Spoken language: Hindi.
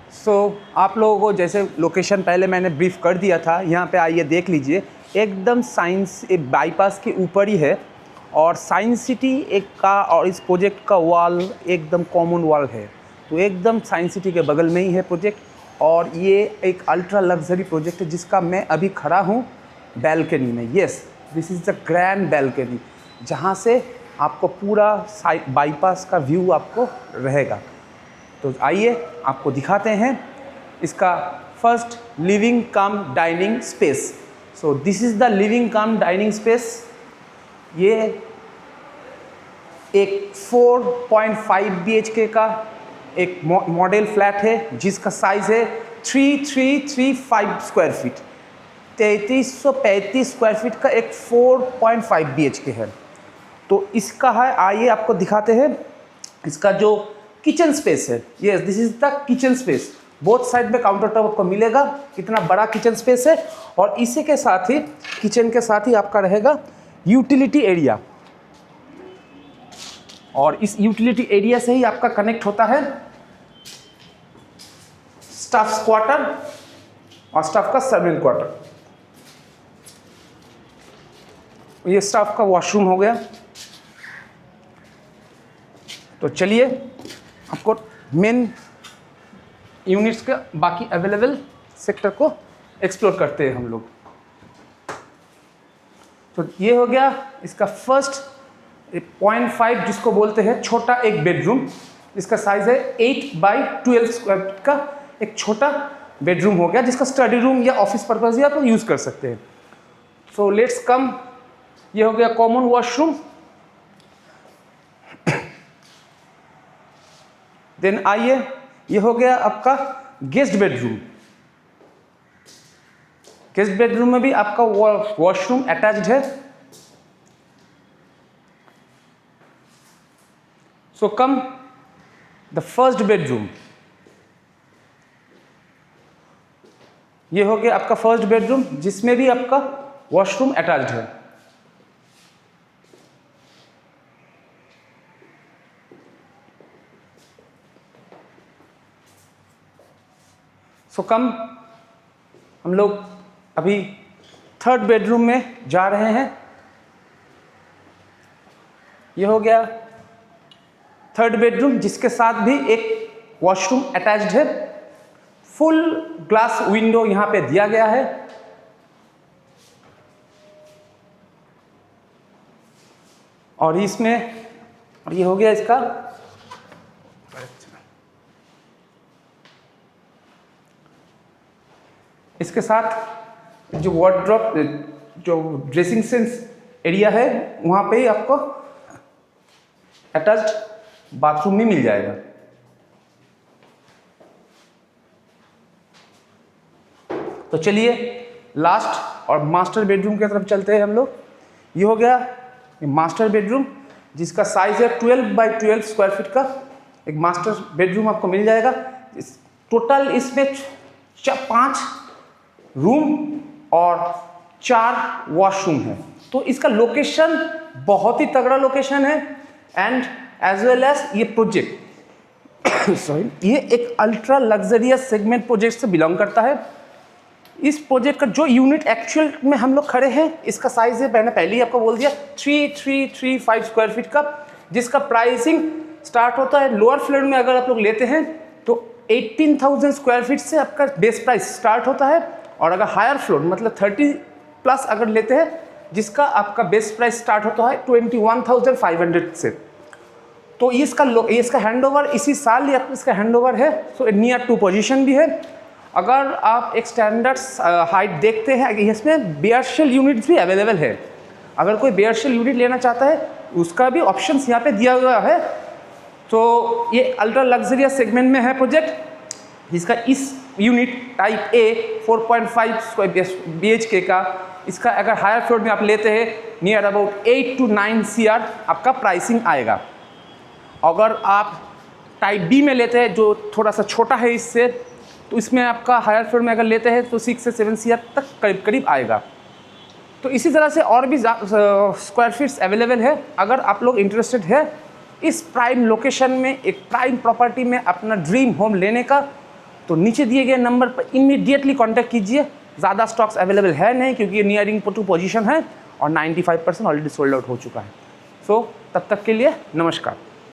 आप लोगों को जैसे लोकेशन पहले मैंने ब्रीफ कर दिया था, यहाँ पे आइए देख लीजिए, एकदम साइंस बाईपास के ऊपर ही है और साइंस सिटी एक का और इस प्रोजेक्ट का वॉल एकदम कॉमन वॉल है, तो एकदम साइंस सिटी के बगल में ही है प्रोजेक्ट। और ये एक अल्ट्रा लग्जरी प्रोजेक्ट है जिसका मैं अभी खड़ा हूँ बैल्कनी में। Yes, this is the grand balcony, जहाँ से आपको पूरा बाईपास का व्यू आपको रहेगा। तो आइए आपको दिखाते हैं इसका first living come dining space. So this is the living come dining space. ये एक 4.5 BHK का एक मॉडल फ्लैट है जिसका साइज़ है 3335 स्क्वायर फीट। 3335 स्क्वायर फीट का एक 4.5 BHK है। तो इसका है, आइए आपको दिखाते हैं इसका जो किचन स्पेस है। Yes, this is the kitchen space. Both side में काउंटर टॉप आपको मिलेगा, कितना बड़ा किचन स्पेस है। और इसी के साथ ही किचन के साथ ही आपका रहेगा यूटिलिटी एरिया, और इस यूटिलिटी एरिया से ही आपका कनेक्ट होता है स्टाफ क्वार्टर और स्टाफ का सर्वेंट क्वार्टर। ये स्टाफ का वॉशरूम हो गया। तो चलिए आपको मेन यूनिट्स का बाकी अवेलेबल सेक्टर को एक्सप्लोर करते हैं हम लोग। तो ये हो गया इसका फर्स्ट 0.5 जिसको बोलते हैं छोटा एक बेडरूम। इसका साइज है 8x12 स्क्वायर फीट का एक छोटा बेडरूम हो गया, जिसका स्टडी रूम या ऑफिस पर्पज भी आप यूज़ कर सकते हैं। सो लेट्स कम, ये हो गया कॉमन वॉशरूम। देन आइए, ये हो गया आपका गेस्ट बेडरूम। गेस्ट बेडरूम में भी आपका वॉशरूम अटैच्ड है। सो कम द फर्स्ट बेडरूम। ये हो गया आपका फर्स्ट बेडरूम जिसमें भी आपका वॉशरूम अटैच्ड है। सो कम, हम लोग अभी थर्ड बेडरूम में जा रहे हैं। ये हो गया थर्ड बेडरूम जिसके साथ भी एक वॉशरूम अटैच्ड है। फुल ग्लास विंडो यहाँ पे दिया गया है। और इसमें ये हो गया इसका इसके साथ जो वार्डरोब, जो ड्रेसिंग सेंस एरिया है, वहाँ पे ही आपको अटैच्ड बाथरूम भी मिल जाएगा। तो चलिए लास्ट और मास्टर बेडरूम की तरफ चलते हैं हम लोग। ये हो गया मास्टर बेडरूम जिसका साइज है 12x12 स्क्वायर फीट का एक मास्टर बेडरूम आपको मिल जाएगा। टोटल इसमें 5 रूम और 4 वॉशरूम है। तो इसका लोकेशन बहुत ही तगड़ा लोकेशन है। एंड एज वेल एज ये प्रोजेक्ट सॉरी, ये एक अल्ट्रा लग्जरियस सेगमेंट प्रोजेक्ट से बिलोंग करता है। इस प्रोजेक्ट का जो यूनिट एक्चुअल में हम लोग खड़े हैं, इसका साइज है, मैंने पहले ही आपको बोल दिया, 3335 स्क्वायर फीट का, जिसका प्राइसिंग स्टार्ट होता है लोअर फ्लोर में। अगर आप लोग लेते हैं तो 18,000 स्क्वायर फीट से आपका बेस प्राइस स्टार्ट होता है। और अगर हायर फ्लोर मतलब 30+ अगर लेते हैं, जिसका आपका बेस प्राइस स्टार्ट होता है 21,500 से। तो इसका हैंडओवर इसी साल या इसका हैंडओवर है। सो नियर टू पोजीशन भी है। अगर आप एक स्टैंडर्ड हाइट देखते हैं, इसमें बेयर शेल यूनिट्स भी अवेलेबल है। अगर कोई बेयर शेल यूनिट लेना चाहता है उसका भी ऑप्शंस यहाँ पे दिया हुआ है। तो ये अल्ट्रा लग्जरियस सेगमेंट में है प्रोजेक्ट, जिसका इस unit type A 4.5 square BHK का, इसका अगर हायर फ्लोर में आप लेते हैं नियर अबाउट 8 to 9 CR आपका प्राइसिंग आएगा। अगर आप टाइप बी में लेते हैं जो थोड़ा सा छोटा है इससे, तो इसमें आपका हायर फ्लोर में अगर लेते हैं तो 6 से 7 CR तक करीब करीब आएगा। तो इसी तरह से और भी स्क्वायर फीट्स अवेलेबल है। अगर आप लोग इंटरेस्टेड है इस प्राइम लोकेशन में एक प्राइम प्रॉपर्टी में अपना ड्रीम होम लेने का, तो नीचे दिए गए नंबर पर इमीडिएटली कांटेक्ट कीजिए। ज़्यादा स्टॉक्स अवेलेबल है नहीं क्योंकि ये नियरिंग टू पोजीशन है और 95% ऑलरेडी सोल्ड आउट हो चुका है। सो तब तक के लिए नमस्कार।